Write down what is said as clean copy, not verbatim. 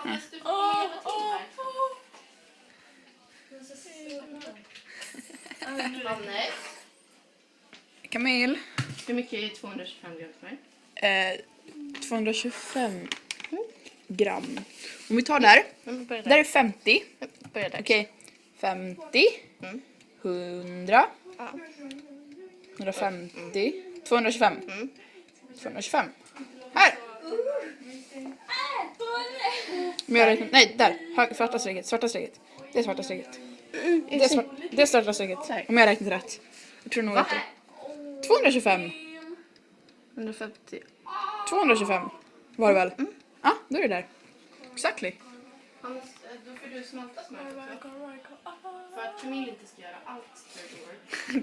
Hannes, du får hjälpa till här. Hannes. Camille. Hur mycket är 225 gram för mig? 225 gram. Om vi tar där. Där är 50. Börja där. Okej. 50. 100. 150. 225. 225. Här! Men jag räknar, nej, där. Svarta strecket. Svarta strecket. Det är svarta strecket. Det är svarta strecket. Om jag räknar rätt. Jag tror nog att det 225. 150. 225 var det väl? Ja, då är det där. Exactly. Hannes, då får du smälta smöret också. För att Camille inte ska göra allt för